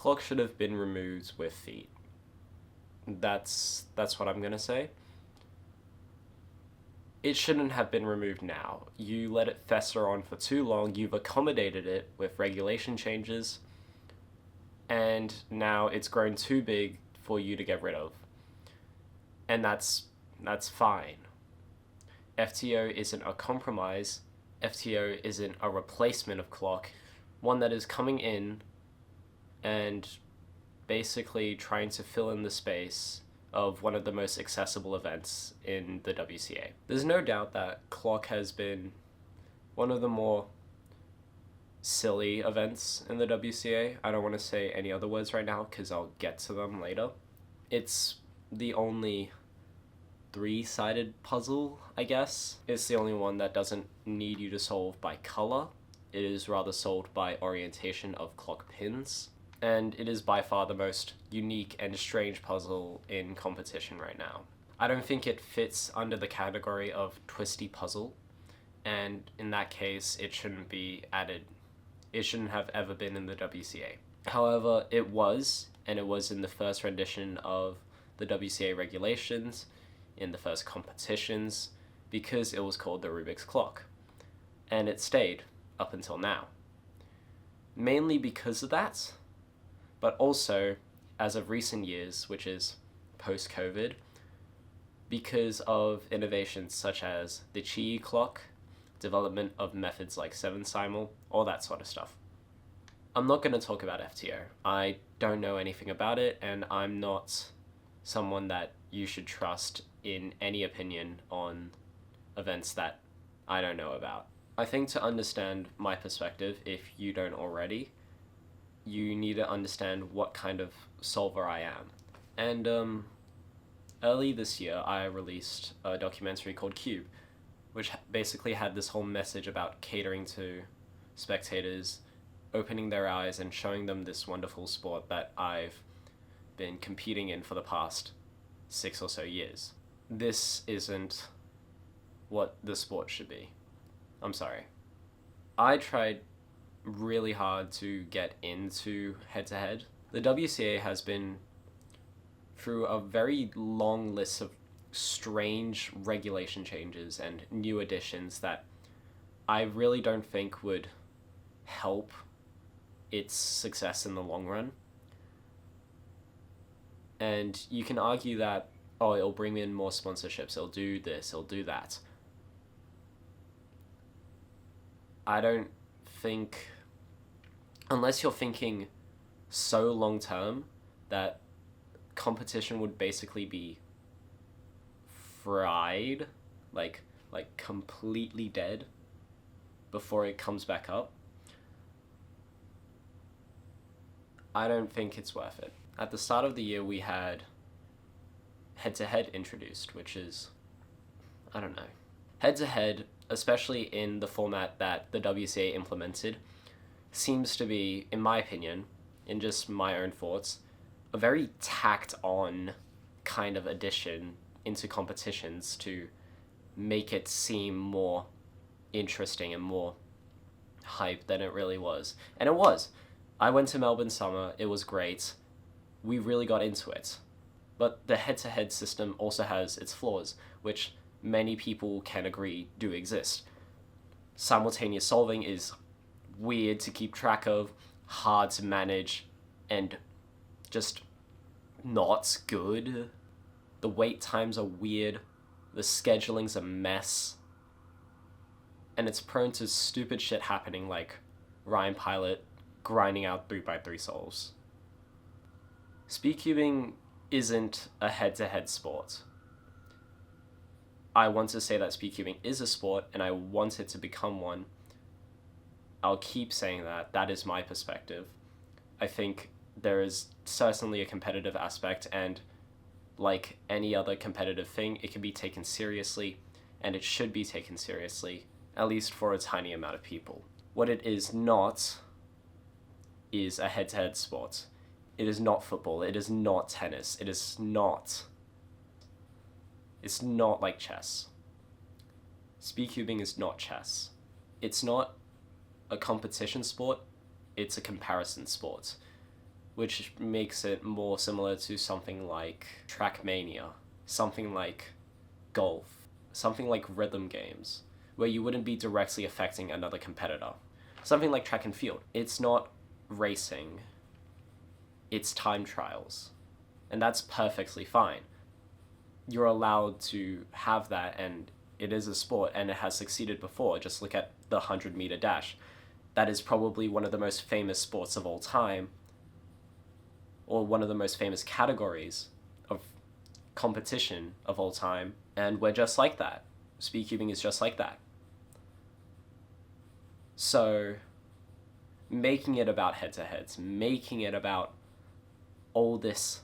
clock should have been removed with feet. That's what I'm gonna say. It shouldn't have been removed now. You let it fester on for too long, you've accommodated it with regulation changes, and now it's grown too big for you to get rid of. And that's fine. FTO isn't a compromise. FTO isn't a replacement of clock. One that is coming in and basically trying to fill in the space of one of the most accessible events in the WCA. There's no doubt that clock has been one of the more silly events in the WCA. I don't want to say any other words right now because I'll get to them later. It's the only three-sided puzzle, I guess. It's the only one that doesn't need you to solve by color. It is rather solved by orientation of clock pins. And it is by far the most unique and strange puzzle in competition right now. I don't think it fits under the category of twisty puzzle, and in that case, it shouldn't be added. It shouldn't have ever been in the WCA. However, it was, and it was in the first rendition of the WCA regulations, in the first competitions, because it was called the Rubik's Clock. And it stayed up until now. Mainly because of that, but also, as of recent years, which is post-COVID, because of innovations such as the Qi clock, development of methods like 7-simul, all that sort of stuff. I'm not going to talk about FTO. I don't know anything about it, and I'm not someone that you should trust in any opinion on events that I don't know about. I think to understand my perspective, if you don't already, you need to understand what kind of solver I am. And early this year, I released a documentary called Cube, which basically had this whole message about catering to spectators, opening their eyes and showing them this wonderful sport that I've been competing in for the past 6 or so years. This isn't what the sport should be. I'm sorry. I tried really hard to get into head-to-head. The WCA has been through a very long list of strange regulation changes and new additions that I really don't think would help its success in the long run. And you can argue that, oh, it'll bring in more sponsorships, it'll do this, it'll do that. I don't think, unless you're thinking so long term that competition would basically be fried, like completely dead before it comes back up, I don't think it's worth it. At the start of the year, we had head-to-head introduced, which is, I don't know. Head-to-head, especially in the format that the WCA implemented, seems to be, in my opinion, in just my own thoughts, a very tacked-on kind of addition into competitions to make it seem more interesting and more hype than it really was. And it was. I went to Melbourne Summer, it was great. We really got into it. But the head-to-head system also has its flaws, which many people can agree do exist. Simultaneous solving is weird to keep track of, hard to manage, and just not good. The wait times are weird, the scheduling's a mess, and it's prone to stupid shit happening like Ryan Pilot grinding out 3x3 solves. Speedcubing isn't a head-to-head sport. I want to say that speedcubing is a sport, and I want it to become one. I'll keep saying that. That is my perspective. I think there is certainly a competitive aspect, and like any other competitive thing, it can be taken seriously, and it should be taken seriously, at least for a tiny amount of people. What it is not is a head-to-head sport. It is not football. It is not tennis. It's not like chess. Speedcubing is not chess. It's not a competition sport. It's a comparison sport. which makes it more similar to something like Trackmania, something like golf, something like rhythm games, where you wouldn't be directly affecting another competitor. Something like track and field. It's not racing, it's time trials. And that's perfectly fine. You're allowed to have that, and it is a sport, and it has succeeded before. Just look at the 100-meter dash. That is probably one of the most famous sports of all time, or one of the most famous categories of competition of all time, and we're just like that. Speedcubing is just like that. So, making it about head-to-heads, making it about all this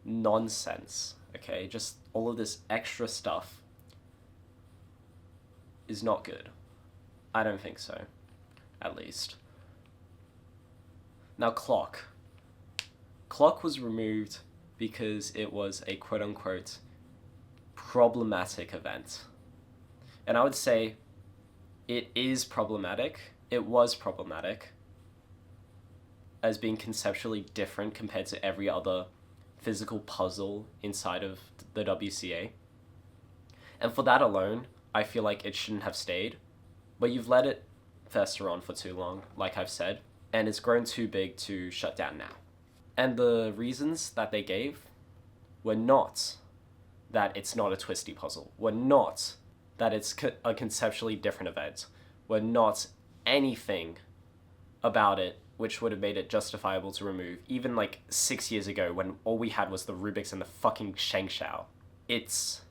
nonsense, okay, just all of this extra stuff is not good. I don't think so, at least. Now, clock. Clock was removed because it was a quote-unquote problematic event. And I would say it is problematic. It was problematic as being conceptually different compared to every other physical puzzle inside of the WCA. And for that alone, I feel like it shouldn't have stayed. But you've let it fester on for too long, like I've said, and it's grown too big to shut down now. And the reasons that they gave were not that it's not a twisty puzzle, were not that it's a conceptually different event, were not anything about it which would have made it justifiable to remove, even like 6 years ago when all we had was the Rubik's and the fucking Sheng Shao. It's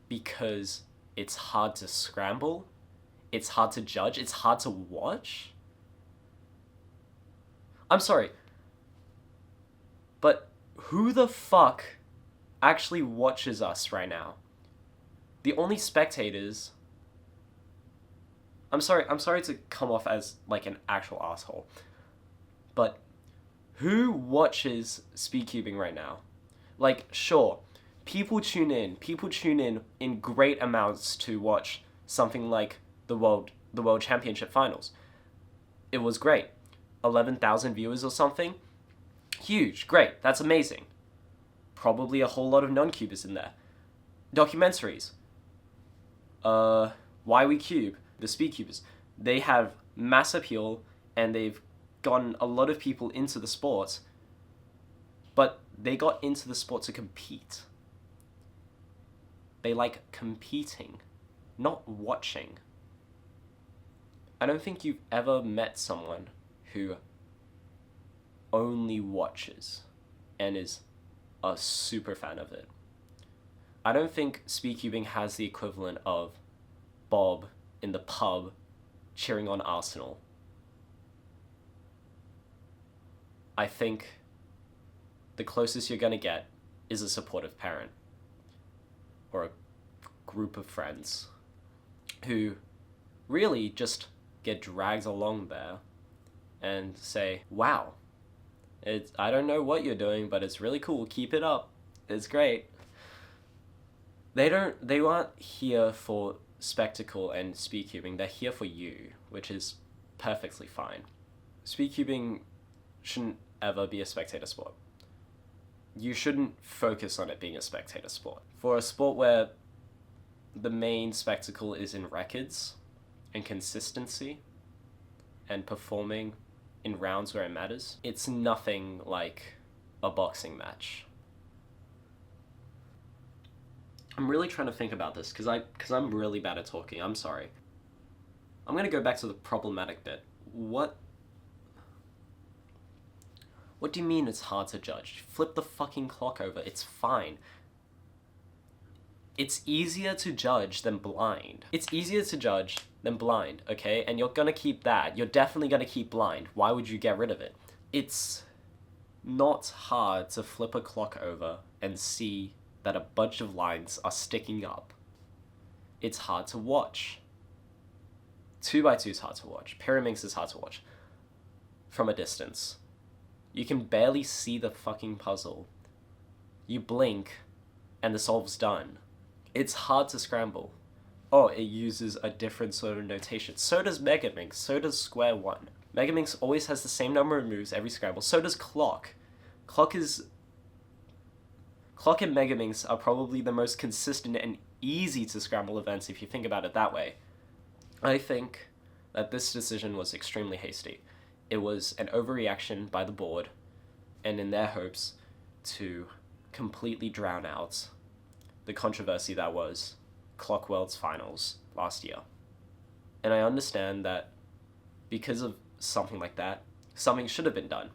because it's hard to scramble, it's hard to judge, it's hard to watch. I'm sorry, but who the fuck actually watches us right now? The only spectators... I'm sorry to come off as like an actual asshole, but who watches speedcubing right now? Like, sure, people tune in great amounts to watch something like the World Championship Finals. It was great. 11,000 viewers or something. Huge, great, that's amazing. Probably a whole lot of non-cubers in there. Documentaries. Why We Cube, the speedcubers. They have mass appeal, and they've gotten a lot of people into the sport, but they got into the sport to compete. They like competing, not watching. I don't think you've ever met someone who only watches and is a super fan of it. I don't think speedcubing has the equivalent of Bob in the pub cheering on Arsenal. I think the closest you're gonna get is a supportive parent or a group of friends who really just get dragged along there and say, wow, I don't know what you're doing, but it's really cool, keep it up, it's great. They aren't here for spectacle and speedcubing, they're here for you, which is perfectly fine. Speedcubing shouldn't ever be a spectator sport. You shouldn't focus on it being a spectator sport. For a sport where the main spectacle is in records and consistency and performing in rounds where it matters, it's nothing like a boxing match. I'm really trying to think about this because I'm really bad at talking. I'm sorry. I'm gonna go back to the problematic bit. What do you mean it's hard to judge? Flip the fucking clock over. It's fine. It's easier to judge than blind. It's easier to judge than blind, okay? And you're gonna keep that. You're definitely gonna keep blind. Why would you get rid of it? It's not hard to flip a clock over and see that a bunch of lines are sticking up. It's hard to watch. 2x2 is hard to watch. Pyraminx is hard to watch. From a distance. You can barely see the fucking puzzle. You blink, and the solve's done. It's hard to scramble. Oh, it uses a different sort of notation. So does Megaminx, so does Square One. Megaminx always has the same number of moves every scramble. So does Clock. Clock and Megaminx are probably the most consistent and easy to scramble events if you think about it that way. I think that this decision was extremely hasty. It was an overreaction by the board, and in their hopes to completely drown out the controversy that was Clock World's finals last year. And I understand that because of something like that, something should have been done.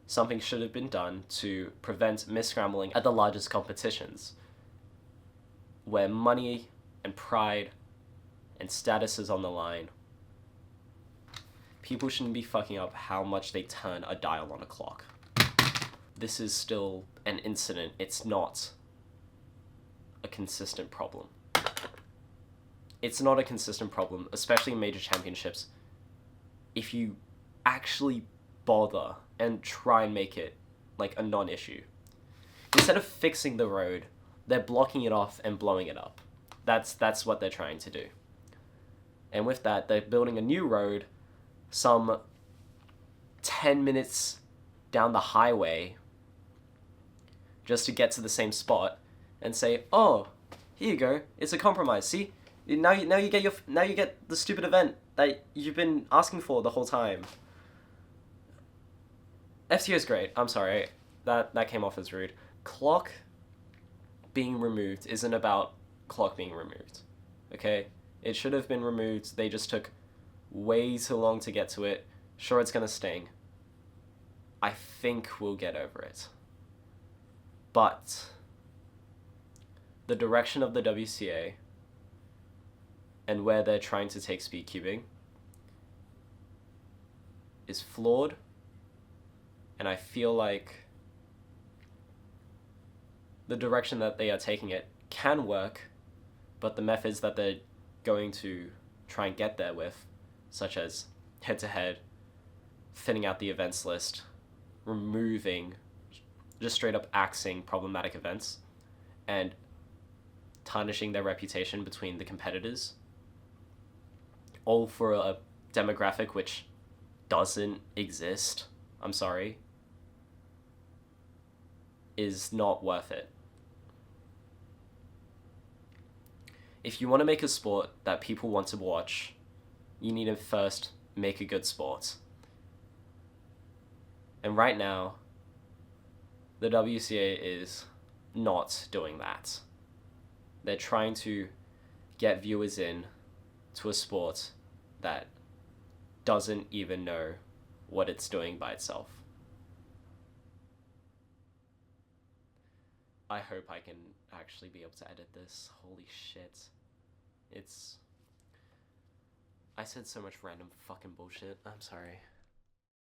Something should have been done to prevent misscrambling at the largest competitions, where money and pride and status is on the line. People shouldn't be fucking up how much they turn a dial on a clock. This is still an incident. It's not a consistent problem. It's not a consistent problem, especially in major championships, if you actually bother and try and make it like a non-issue. Instead of fixing the road, they're blocking it off and blowing it up. That's what they're trying to do. And with that, they're building a new road some 10 minutes down the highway just to get to the same spot and say, oh, here you go, it's a compromise. See, now you get the stupid event that you've been asking for the whole time. FTO is great. I'm sorry, that came off as rude. Clock being removed isn't about Clock being removed. Okay, it should have been removed. They just took way too long to get to it. Sure, it's gonna sting. I think we'll get over it. But the direction of the WCA and where they're trying to take speed cubing is flawed, and I feel like the direction that they are taking it can work, but the methods that they're going to try and get there with, such as head-to-head, thinning out the events list, removing, just straight up axing problematic events, and tarnishing their reputation between the competitors, all for a demographic which doesn't exist, I'm sorry, is not worth it. If you want to make a sport that people want to watch, you need to first make a good sport. And right now, the WCA is not doing that. They're trying to get viewers in to a sport that doesn't even know what it's doing by itself. I hope I can actually be able to edit this. Holy shit. I said so much random fucking bullshit. I'm sorry.